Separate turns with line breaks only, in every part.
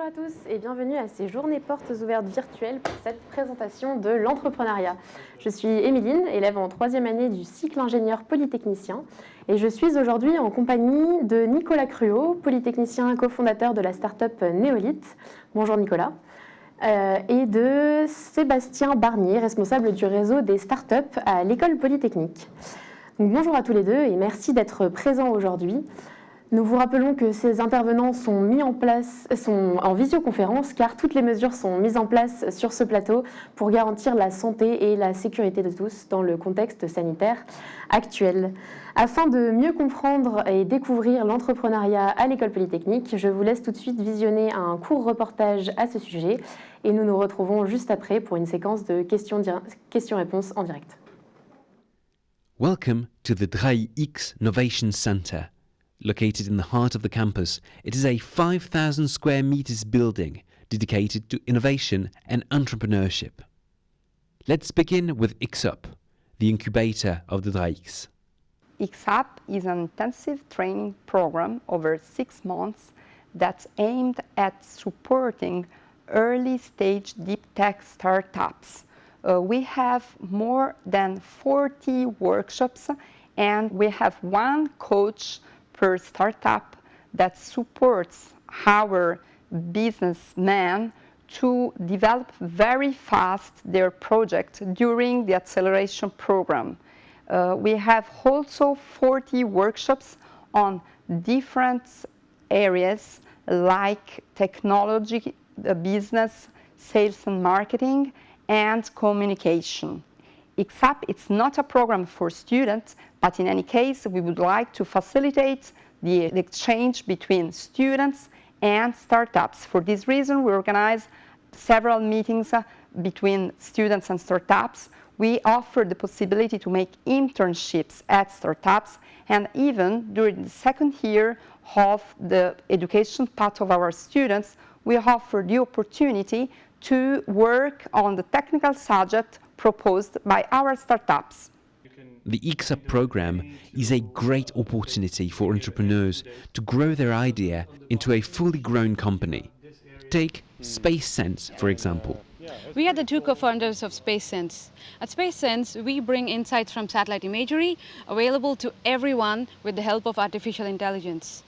Bonjour à tous et bienvenue à ces journées portes ouvertes virtuelles pour cette présentation de l'entrepreneuriat. Je suis Émiline, élève en 3e année du cycle ingénieur polytechnicien et je suis aujourd'hui en compagnie de Nicolas Cruau, polytechnicien cofondateur de la start-up Néolith. Bonjour Nicolas. Et de Sébastien Barnier, responsable du réseau des startups à l'école polytechnique. Donc, bonjour à tous les deux et merci d'être présents aujourd'hui. Nous vous rappelons que ces intervenants sont en visioconférence car toutes les mesures sont mises en place sur ce plateau pour garantir la santé et la sécurité de tous dans le contexte sanitaire actuel. Afin de mieux comprendre et découvrir l'entrepreneuriat à l'école polytechnique, je vous laisse tout de suite visionner un court reportage à ce sujet et nous nous retrouvons juste après pour une séquence de questions-réponses en direct.
Welcome to the DRAI-X Novation Center. Located in the heart of the campus, it is a 5,000 square meters building dedicated to innovation and entrepreneurship. Let's begin with X-Up, the incubator of the DRAI-X.
X-Up is an intensive training program over 6 months that's aimed at supporting early-stage deep tech startups. We have more than 40 workshops and we have one coach per startup that supports our businessmen to develop very fast their project during the acceleration program. We have also 40 workshops on different areas like technology, business, sales and marketing, and communication. X-Up, it's not a program for students, but in any case, we would like to facilitate the exchange between students and startups. For this reason, we organize several meetings between students and startups. We offer the possibility to make internships at startups, and even during the second year of the education path of our students, we offer the opportunity to work on the technical subject proposed by our startups.
The X-Up program is a great opportunity for entrepreneurs to grow their idea into a fully grown company. Take SpaceSense, for example.
We are the two co-founders of SpaceSense. At SpaceSense, we bring insights from satellite imagery available to everyone with the help of artificial intelligence.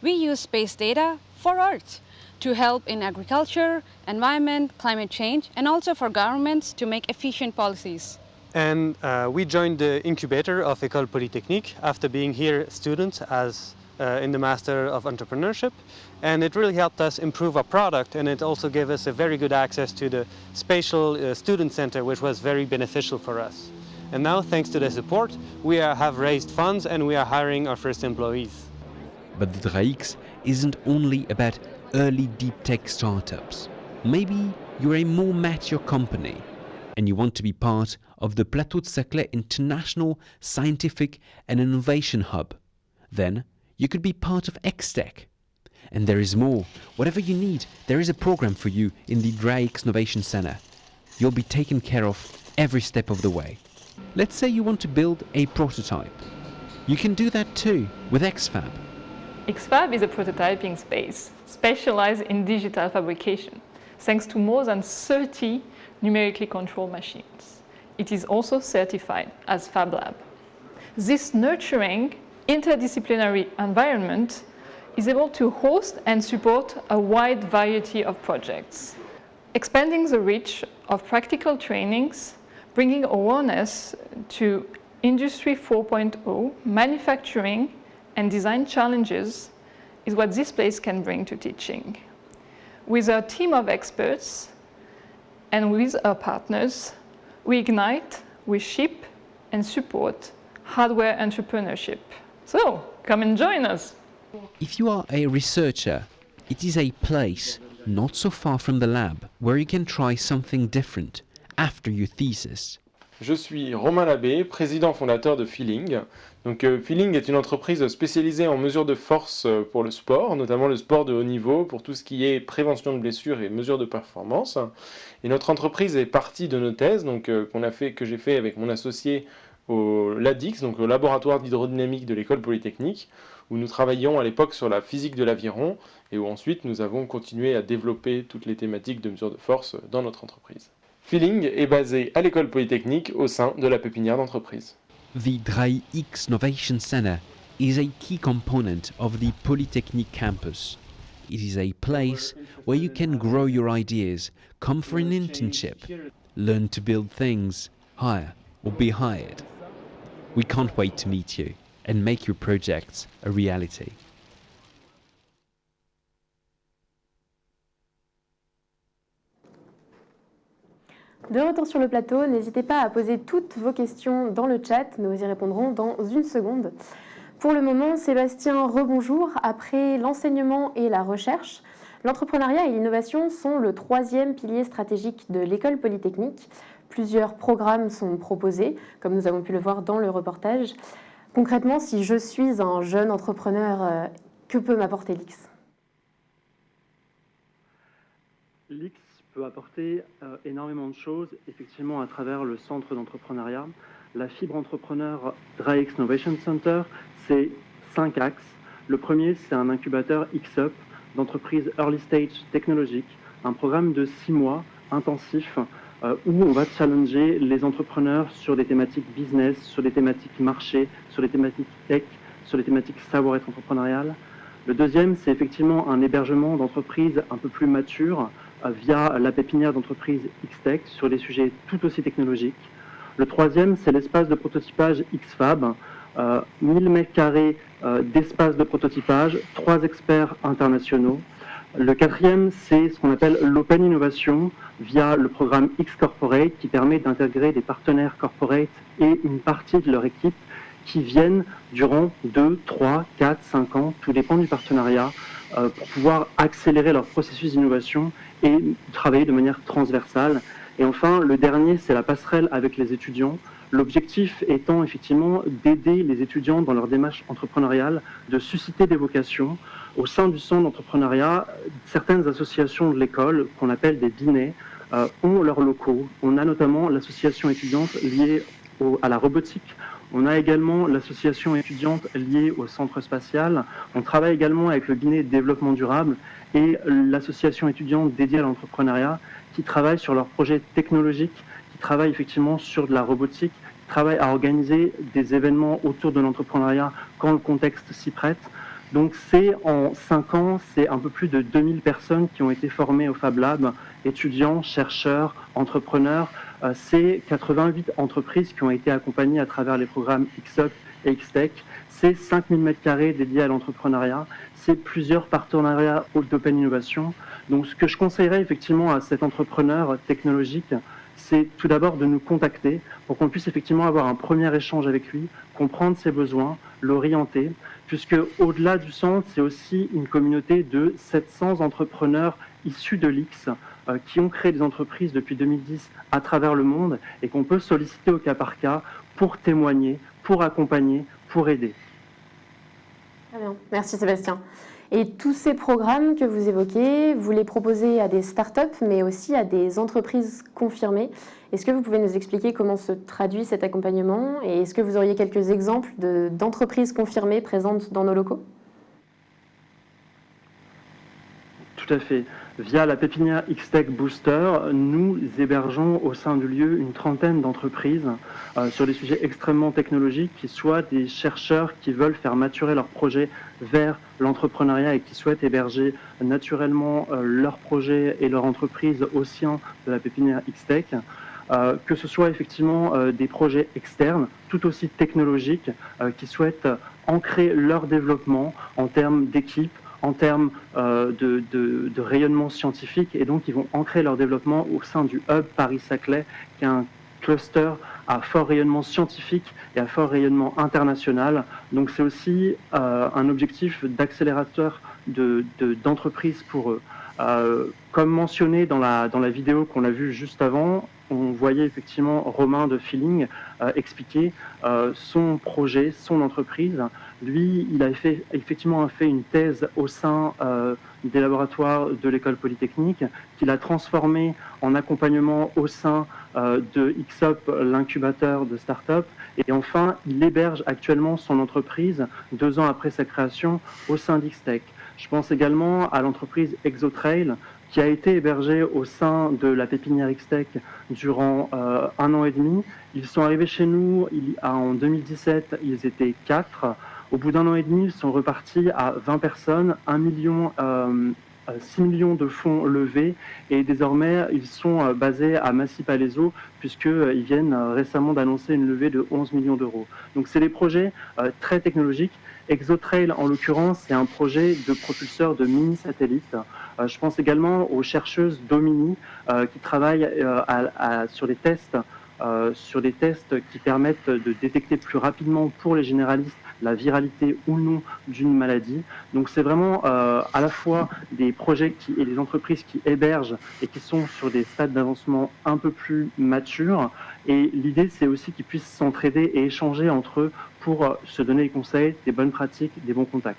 We use space data for Earth to help in agriculture, environment, climate change, and also for governments to make efficient policies.
And we joined the incubator of École Polytechnique after being here students in the Master of Entrepreneurship. And it really helped us improve our product, and it also gave us a very good access to the Spatial Student Center, which was very beneficial for us. And now, thanks to the support, we have raised funds and we are hiring our first employees.
But the DRAI-X isn't only about early deep tech startups. Maybe you're a more mature company and you want to be part of the Plateau de Saclay International Scientific and Innovation Hub. Then you could be part of X-Tech. And there is more. Whatever you need, there is a program for you in the DRAI-X Innovation Center. You'll be taken care of every step of the way. Let's say you want to build a prototype. You can do that too with XFab.
XFab is a prototyping space specialized in digital fabrication, thanks to more than 30 numerically controlled machines. It is also certified as Fab Lab. This nurturing, interdisciplinary environment is able to host and support a wide variety of projects, expanding the reach of practical trainings, bringing awareness to Industry 4.0, manufacturing, and design challenges is what this place can bring to teaching. With our team of experts and with our partners, we ignite, we ship, and support hardware entrepreneurship. So, come and join us.
If you are a researcher, it is a place not so far from the lab where you can try something different after your thesis.
Je suis Romain Labbé, président fondateur de Feeling. Donc Feeling est une entreprise spécialisée en mesures de force pour le sport, notamment le sport de haut niveau, pour tout ce qui est prévention de blessures et mesures de performance. Et notre entreprise est partie de nos thèses, donc que j'ai fait avec mon associé au LADIX, donc au laboratoire d'hydrodynamique de l'école polytechnique, où nous travaillions à l'époque sur la physique de l'aviron et où ensuite nous avons continué à développer toutes les thématiques de mesure de force dans notre entreprise. Feeling est basé à l'école polytechnique au sein de la pépinière d'entreprise.
The DRAI-X Innovation Center is a key component of the Polytechnic campus. It is a place where you can grow your ideas, come for an internship, learn to build things, hire or be hired. We can't wait to meet you and make your projects a reality.
De retour sur le plateau, n'hésitez pas à poser toutes vos questions dans le chat, nous y répondrons dans une seconde. Pour le moment, Sébastien, rebonjour. Après l'enseignement et la recherche, l'entrepreneuriat et l'innovation sont le troisième pilier stratégique de l'école polytechnique. Plusieurs programmes sont proposés, comme nous avons pu le voir dans le reportage. Concrètement, si je suis un jeune entrepreneur, que peut m'apporter l'X ?
L'X peut apporter énormément de choses, effectivement, à travers le centre d'entrepreneuriat. La fibre entrepreneur DRAI-X Innovation Center, c'est 5 axes. Le premier, c'est un incubateur X-Up d'entreprises early stage technologiques, un programme de 6 mois intensif où on va challenger les entrepreneurs sur des thématiques business, sur des thématiques marché, sur des thématiques tech, sur des thématiques savoir-être entrepreneurial. Le deuxième, c'est effectivement un hébergement d'entreprises un peu plus matures via la pépinière d'entreprise X-Tech sur des sujets tout aussi technologiques. Le troisième, c'est l'espace de prototypage X-Fab, 1000 m² d'espace de prototypage, 3 experts internationaux. Le quatrième, c'est ce qu'on appelle l'Open Innovation via le programme X-Corporate qui permet d'intégrer des partenaires corporate et une partie de leur équipe qui viennent durant 2, 3, 4, 5 ans, tout dépend du partenariat, pour pouvoir accélérer leur processus d'innovation et travailler de manière transversale. Et enfin, le dernier, c'est la passerelle avec les étudiants. L'objectif étant effectivement d'aider les étudiants dans leur démarche entrepreneuriale, de susciter des vocations. Au sein du centre d'entrepreneuriat, certaines associations de l'école, qu'on appelle des binets, ont leurs locaux. On a notamment l'association étudiante liée à la robotique. On a également l'association étudiante liée au centre spatial. On travaille également avec le binet développement durable et l'association étudiante dédiée à l'entrepreneuriat qui travaille sur leurs projets technologiques, qui travaille effectivement sur de la robotique, qui travaille à organiser des événements autour de l'entrepreneuriat quand le contexte s'y prête. Donc c'est en 5 ans, c'est un peu plus de 2000 personnes qui ont été formées au Fab Lab, étudiants, chercheurs, entrepreneurs. C'est 88 entreprises qui ont été accompagnées à travers les programmes X-Up et X-Tech. C'est 5000 m² dédiés à l'entrepreneuriat. C'est plusieurs partenariats d'Open Innovation. Donc ce que je conseillerais effectivement à cet entrepreneur technologique, c'est tout d'abord de nous contacter pour qu'on puisse effectivement avoir un premier échange avec lui, comprendre ses besoins, l'orienter, puisque au-delà du centre, c'est aussi une communauté de 700 entrepreneurs issus de l'X qui ont créé des entreprises depuis 2010 à travers le monde et qu'on peut solliciter au cas par cas pour témoigner, pour accompagner, pour aider.
Très bien, merci Sébastien. Et tous ces programmes que vous évoquez, vous les proposez à des startups, mais aussi à des entreprises confirmées. Est-ce que vous pouvez nous expliquer comment se traduit cet accompagnement et est-ce que vous auriez quelques exemples d'entreprises confirmées présentes dans nos locaux ?
Tout à fait. Via la pépinière X-Tech Booster, nous hébergeons au sein du lieu une trentaine d'entreprises sur des sujets extrêmement technologiques, qui soient des chercheurs qui veulent faire maturer leur projet vers l'entrepreneuriat et qui souhaitent héberger naturellement leur projet et leur entreprise au sein de la pépinière X-Tech. Que ce soit effectivement des projets externes, tout aussi technologiques, qui souhaitent ancrer leur développement en termes d'équipe, en termes de rayonnement scientifique, et donc ils vont ancrer leur développement au sein du Hub Paris-Saclay, qui est un cluster à fort rayonnement scientifique et à fort rayonnement international. Donc c'est aussi un objectif d'accélérateur d'entreprise pour eux. Comme mentionné dans la vidéo qu'on a vue juste avant, on voyait effectivement Romain de Feeling expliquer son projet, son entreprise. Lui, il a effectivement fait une thèse au sein des laboratoires de l'école polytechnique, qu'il a transformé en accompagnement au sein de XUP, l'incubateur de start-up. Et enfin, il héberge actuellement son entreprise 2 ans après sa création au sein d'Xtech. Je pense également à l'entreprise Exotrail, qui a été hébergée au sein de la pépinière Xtech durant 1 an et demi. Ils sont arrivés chez nous en 2017, ils étaient 4. Au bout d'1 an et demi, ils sont repartis à 20 personnes, 6 millions de fonds levés, et désormais ils sont basés à Massy-Palaiseau, puisqu'ils viennent récemment d'annoncer une levée de 11 millions d'euros. Donc c'est des projets très technologiques. Exotrail, en l'occurrence, c'est un projet de propulseur de mini-satellites. Je pense également aux chercheuses Domini qui travaillent sur des tests qui permettent de détecter plus rapidement pour les généralistes la viralité ou non d'une maladie. Donc c'est vraiment à la fois des projets et des entreprises qui hébergent et qui sont sur des stades d'avancement un peu plus matures. Et l'idée, c'est aussi qu'ils puissent s'entraider et échanger entre eux pour se donner des conseils, des bonnes pratiques, des bons contacts.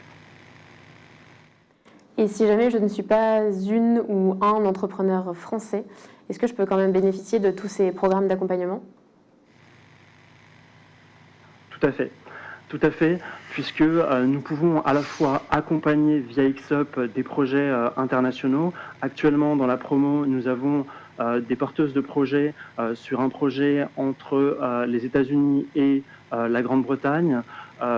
Et si jamais je ne suis pas une ou un entrepreneur français, est-ce que je peux quand même bénéficier de tous ces programmes d'accompagnement ?
Tout à fait, puisque nous pouvons à la fois accompagner via XUP des projets internationaux. Actuellement, dans la promo, nous avons des porteuses de projets sur un projet entre les États-Unis et la Grande-Bretagne.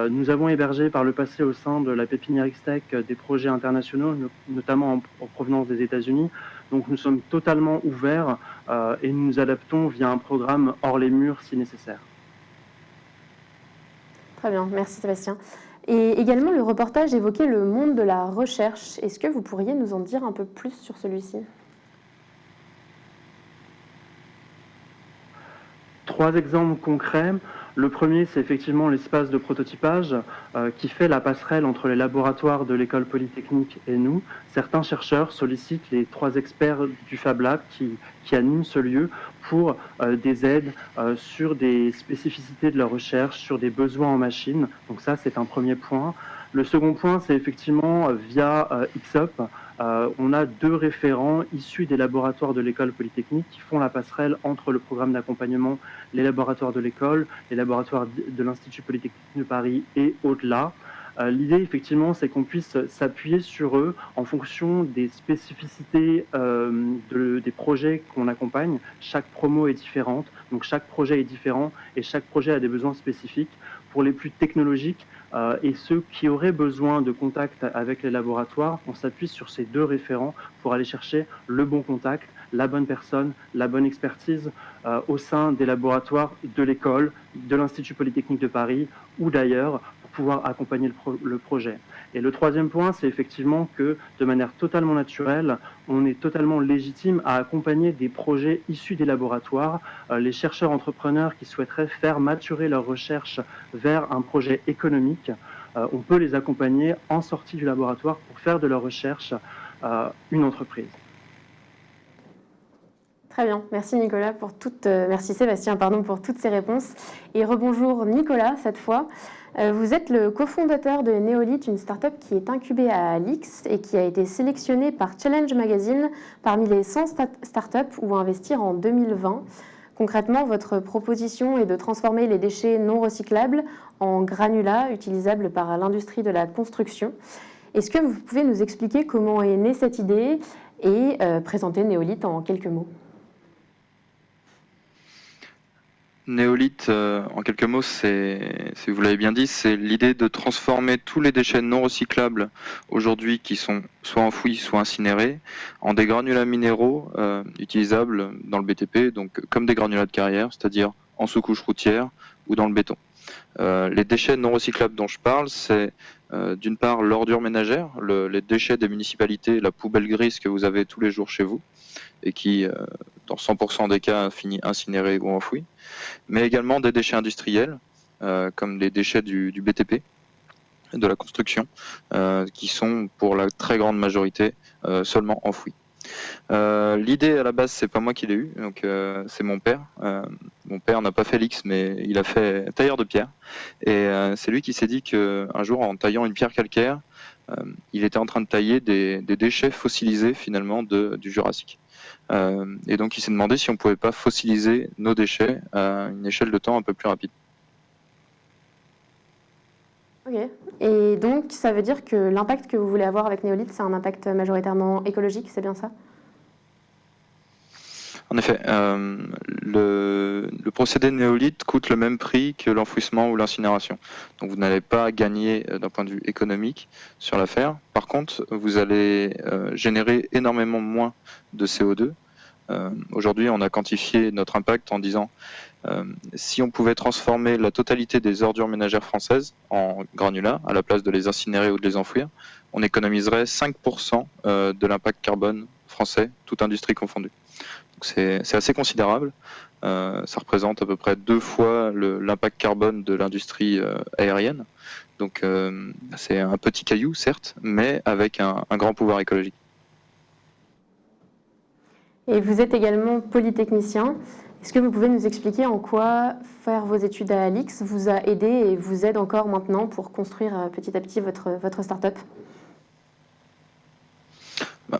Nous avons hébergé par le passé au sein de la pépinière Xtech des projets internationaux, notamment en provenance des États-Unis. Donc nous sommes totalement ouverts et nous nous adaptons via un programme hors les murs si nécessaire.
Très bien, merci Sébastien. Et également, le reportage évoquait le monde de la recherche. Est-ce que vous pourriez nous en dire un peu plus sur celui-ci ?
3 exemples concrets. Le premier, c'est effectivement l'espace de prototypage qui fait la passerelle entre les laboratoires de l'école polytechnique et nous. Certains chercheurs sollicitent les 3 experts du Fab Lab qui animent ce lieu pour des aides sur des spécificités de la recherche, sur des besoins en machine. Donc ça, c'est un premier point. Le second point, c'est effectivement via XUP. On a 2 référents issus des laboratoires de l'école polytechnique qui font la passerelle entre le programme d'accompagnement, les laboratoires de l'école, les laboratoires de l'Institut Polytechnique de Paris et au-delà. L'idée, effectivement, c'est qu'on puisse s'appuyer sur eux en fonction des spécificités des projets qu'on accompagne. Chaque promo est différente, donc chaque projet est différent et chaque projet a des besoins spécifiques. Pour les plus technologiques et ceux qui auraient besoin de contact avec les laboratoires, on s'appuie sur ces 2 référents pour aller chercher le bon contact, la bonne personne, la bonne expertise au sein des laboratoires de l'école, de l'Institut Polytechnique de Paris ou d'ailleurs, pouvoir accompagner le projet. Et le 3e point, c'est effectivement que de manière totalement naturelle, on est totalement légitime à accompagner des projets issus des laboratoires. Les chercheurs entrepreneurs qui souhaiteraient faire maturer leur recherche vers un projet économique, on peut les accompagner en sortie du laboratoire pour faire de leur recherche une entreprise.
Très bien, merci Nicolas merci Sébastien pour toutes ces réponses. Et rebonjour Nicolas cette fois. Vous êtes le cofondateur de Neolith, une start-up qui est incubée à Lix et qui a été sélectionnée par Challenge Magazine parmi les 100 start-up où investir en 2020. Concrètement, votre proposition est de transformer les déchets non recyclables en granulats utilisables par l'industrie de la construction. Est-ce que vous pouvez nous expliquer comment est née cette idée et présenter Neolith en quelques mots ?
Neolith, en quelques mots, vous l'avez bien dit, c'est l'idée de transformer tous les déchets non recyclables aujourd'hui qui sont soit enfouis, soit incinérés, en des granulats minéraux utilisables dans le BTP, donc comme des granulats de carrière, c'est-à-dire en sous-couche routière ou dans le béton. Les déchets non recyclables dont je parle, c'est d'une part l'ordure ménagère, les déchets des municipalités, la poubelle grise que vous avez tous les jours chez vous, et qui, dans 100% des cas, finit incinéré ou enfoui, mais également des déchets industriels, comme les déchets du BTP, de la construction, qui sont pour la très grande majorité seulement enfouis. L'idée à la base, c'est pas moi qui l'ai eue, donc c'est mon père. Mon père n'a pas fait l'X, mais il a fait tailleur de pierre. Et c'est lui qui s'est dit qu'un jour, en taillant une pierre calcaire, il était en train de tailler des déchets fossilisés finalement du Jurassique. Et donc il s'est demandé si on pouvait pas fossiliser nos déchets à une échelle de temps un peu plus rapide.
Ok. Et donc, ça veut dire que l'impact que vous voulez avoir avec Néolith, c'est un impact majoritairement écologique, c'est bien ça?
En effet, le procédé néolithe coûte le même prix que l'enfouissement ou l'incinération. Donc vous n'allez pas gagner d'un point de vue économique sur l'affaire. Par contre, vous allez générer énormément moins de CO2. Aujourd'hui, on a quantifié notre impact en disant si on pouvait transformer la totalité des ordures ménagères françaises en granulats, à la place de les incinérer ou de les enfouir, on économiserait 5% de l'impact carbone français, toute industrie confondue. C'est assez considérable. Ça représente à peu près 2 fois l'impact carbone de l'industrie aérienne. Donc c'est un petit caillou, certes, mais avec un grand pouvoir écologique.
Et vous êtes également polytechnicien. Est-ce que vous pouvez nous expliquer en quoi faire vos études à Alix vous a aidé et vous aide encore maintenant pour construire petit à petit votre start-up?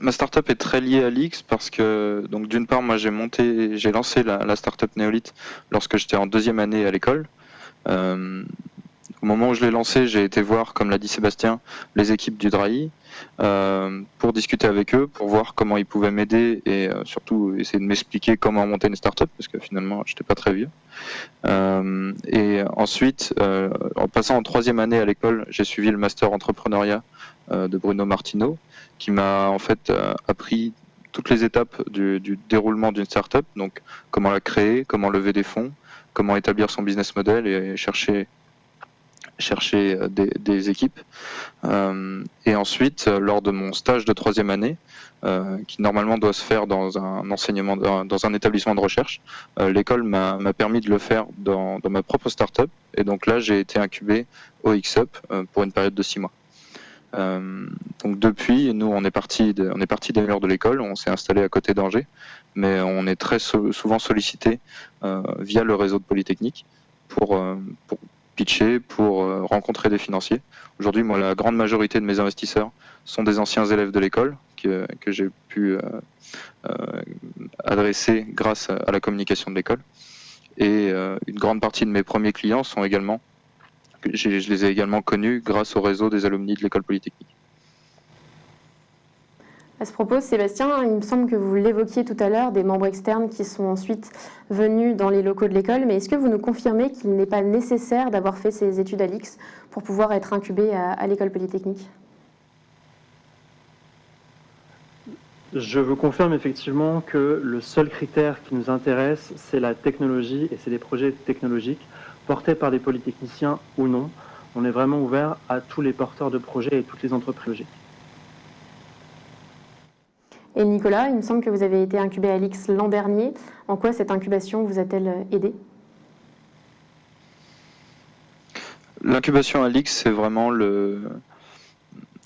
Ma startup est très liée à Alix parce que, donc d'une part, moi j'ai lancé la startup Néolith lorsque j'étais en 2e année à l'école. Au moment où je l'ai lancé, j'ai été voir, comme l'a dit Sébastien, les équipes du DRAI pour discuter avec eux, pour voir comment ils pouvaient m'aider et surtout essayer de m'expliquer comment monter une startup parce que finalement, j'étais pas très vieux. Et ensuite, en passant en 3e année à l'école, j'ai suivi le master entrepreneuriat de Bruno Martineau, qui m'a en fait appris toutes les étapes du déroulement d'une startup, donc comment la créer, comment lever des fonds, comment établir son business model et chercher des équipes. Et ensuite, lors de mon stage de 3e année, qui normalement doit se faire dans un établissement de recherche, l'école m'a permis de le faire dans ma propre startup. Et donc là, j'ai été incubé au X-Up pour une période de 6 mois. Donc depuis, nous on est parti des murs de l'école, on s'est installé à côté d'Angers, mais on est très souvent sollicité via le réseau de Polytechnique pour pitcher, pour rencontrer des financiers. Aujourd'hui, moi, la grande majorité de mes investisseurs sont des anciens élèves de l'école que j'ai pu adresser grâce à la communication de l'école. Et une grande partie de mes premiers clients sont également je les ai également connus grâce au réseau des alumni de l'école Polytechnique.
À ce propos, Sébastien, il me semble que vous l'évoquiez tout à l'heure, des membres externes qui sont ensuite venus dans les locaux de l'école, mais est-ce que vous nous confirmez qu'il n'est pas nécessaire d'avoir fait ses études à l'X pour pouvoir être incubé à l'école Polytechnique?
Je vous confirme effectivement que le seul critère qui nous intéresse, c'est la technologie et c'est des projets technologiques portés par des polytechniciens ou non. On est vraiment ouvert à tous les porteurs de projets et toutes les entreprises.
Et Nicolas, il me semble que vous avez été incubé à l'X l'an dernier. En quoi cette incubation vous a-t-elle aidé?
L'incubation à l'X, c'est vraiment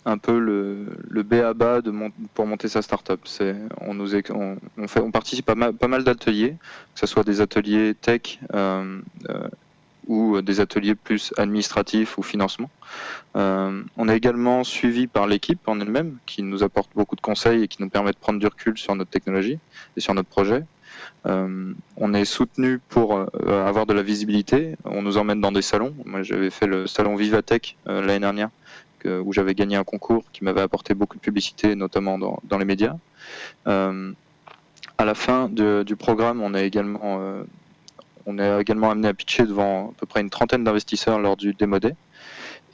un peu le b.a.-ba pour monter sa startup. On participe à pas mal d'ateliers, que ce soit des ateliers tech ou des ateliers plus administratifs ou financement. On est également suivi par l'équipe en elle-même, qui nous apporte beaucoup de conseils et qui nous permet de prendre du recul sur notre technologie et sur notre projet. On est soutenu pour avoir de la visibilité. On nous emmène dans des salons. Moi, j'avais fait le salon Vivatech l'année dernière, où j'avais gagné un concours qui m'avait apporté beaucoup de publicité, notamment dans les médias. À la fin du programme, on est également amené à pitcher devant à peu près une trentaine d'investisseurs lors du Demo Day.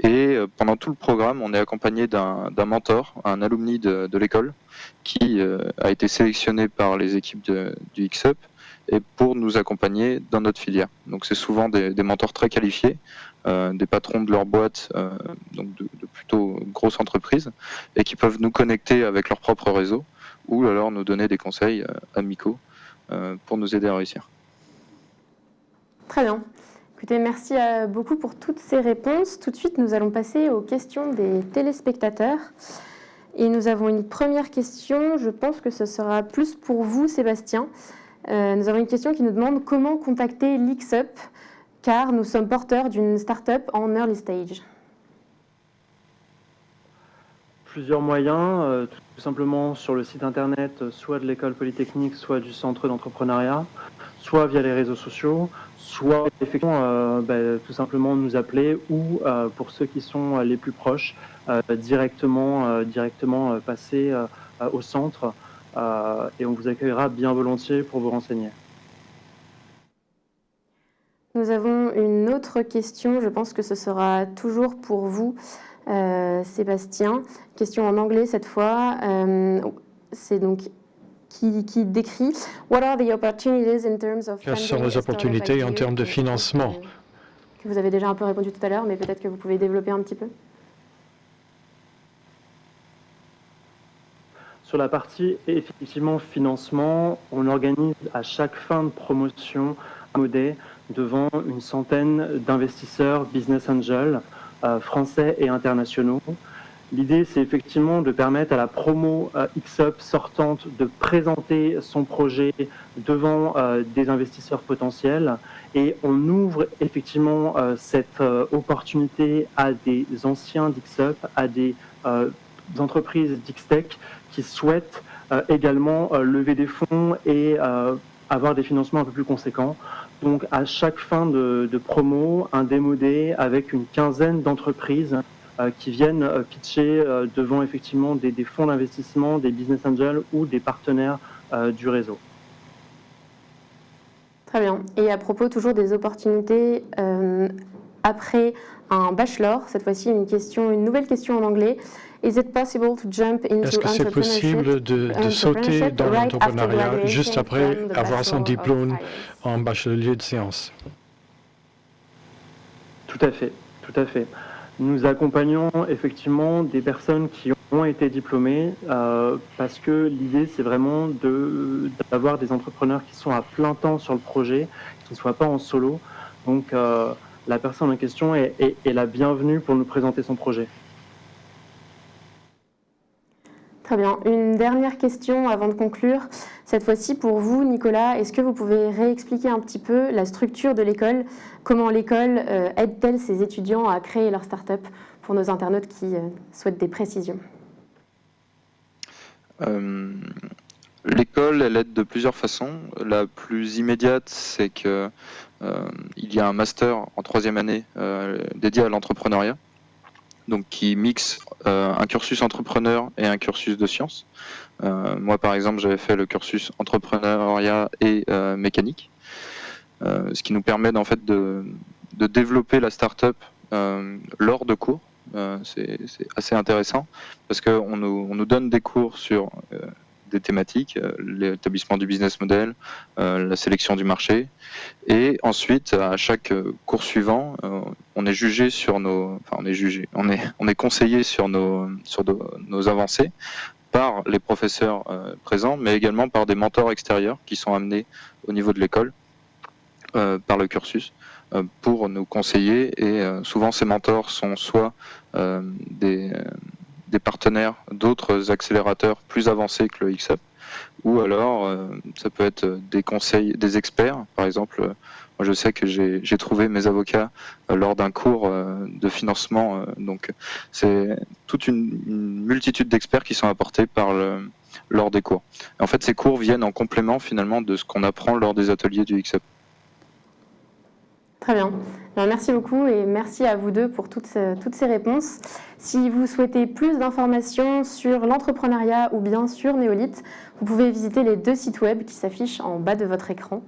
Et pendant tout le programme, on est accompagné d'un mentor, un alumni de l'école, qui a été sélectionné par les équipes du X-Up et pour nous accompagner dans notre filière. Donc c'est souvent des mentors très qualifiés, des patrons de leur boîte, donc de plutôt grosses entreprises, et qui peuvent nous connecter avec leur propre réseau ou alors nous donner des conseils amicaux pour nous aider à réussir.
Très bien. Écoutez, merci beaucoup pour toutes ces réponses. Tout de suite, nous allons passer aux questions des téléspectateurs. Et nous avons une première question, je pense que ce sera plus pour vous, Sébastien. Nous avons une question qui nous demande comment contacter l'X-Up, car nous sommes porteurs d'une start-up en early stage.
Plusieurs moyens, tout simplement sur le site internet, soit de l'école polytechnique, soit du centre d'entrepreneuriat, soit via les réseaux sociaux, soit effectivement tout simplement nous appeler ou pour ceux qui sont les plus proches, directement passer au centre et on vous accueillera bien volontiers pour vous renseigner.
Nous avons une autre question, je pense que ce sera toujours pour vous, Sébastien. Question en anglais cette fois. C'est donc qui décrit What are the opportunities in terms of
Quelles sont les opportunités en termes de financement?
Que vous avez déjà un peu répondu tout à l'heure, mais peut-être que vous pouvez développer un petit peu.
Sur la partie effectivement financement, on organise à chaque fin de promotion un modèle devant une centaine d'investisseurs business angels français et internationaux. L'idée, c'est effectivement de permettre à la promo X-Up sortante de présenter son projet devant des investisseurs potentiels et on ouvre effectivement cette opportunité à des anciens d'X-Up, à des entreprises d'X-Tech qui souhaitent également lever des fonds et avoir des financements un peu plus conséquents. Donc à chaque fin de promo, un démo day avec une quinzaine d'entreprises qui viennent pitcher devant effectivement des fonds d'investissement, des business angels ou des partenaires du réseau.
Très bien. Et à propos toujours des opportunités après un bachelor, cette fois-ci une nouvelle question en anglais. Is it possible to jump into
Est-ce que c'est possible de sauter dans l'entrepreneuriat juste après avoir son diplôme en bachelier de sciences?
Tout à fait, tout à fait. Nous accompagnons effectivement des personnes qui ont été diplômées parce que l'idée c'est vraiment d'avoir des entrepreneurs qui sont à plein temps sur le projet, qui ne soient pas en solo. Donc la personne en question est la bienvenue pour nous présenter son projet.
Très bien. Une dernière question avant de conclure. Cette fois-ci pour vous, Nicolas, est-ce que vous pouvez réexpliquer un petit peu la structure de l'école? Comment l'école aide-t-elle ses étudiants à créer leur start-up pour nos internautes qui souhaitent des précisions?
L'école, elle aide de plusieurs façons. La plus immédiate, c'est que il y a un master en 3e année dédié à l'entrepreneuriat, donc qui mixe un cursus entrepreneur et un cursus de sciences. Moi, par exemple, j'avais fait le cursus entrepreneuriat et mécanique, ce qui nous permet en fait de développer la start-up lors de cours. C'est assez intéressant parce qu'on nous donne des cours sur des thématiques, l'établissement du business model, la sélection du marché, et ensuite à chaque cours suivant, on est jugé sur on est conseillé sur nos avancées par les professeurs présents, mais également par des mentors extérieurs qui sont amenés au niveau de l'école par le cursus pour nous conseiller, et souvent ces mentors sont soit des partenaires d'autres accélérateurs plus avancés que le X-Up, ou alors ça peut être des conseils des experts. Par exemple, moi je sais que j'ai trouvé mes avocats lors d'un cours de financement, donc c'est toute une multitude d'experts qui sont apportés lors des cours. En fait, ces cours viennent en complément finalement de ce qu'on apprend lors des ateliers du X-Up.
Très bien. Alors, merci beaucoup et merci à vous deux pour toutes ces réponses. Si vous souhaitez plus d'informations sur l'entrepreneuriat ou bien sur Néolith, vous pouvez visiter les 2 sites web qui s'affichent en bas de votre écran.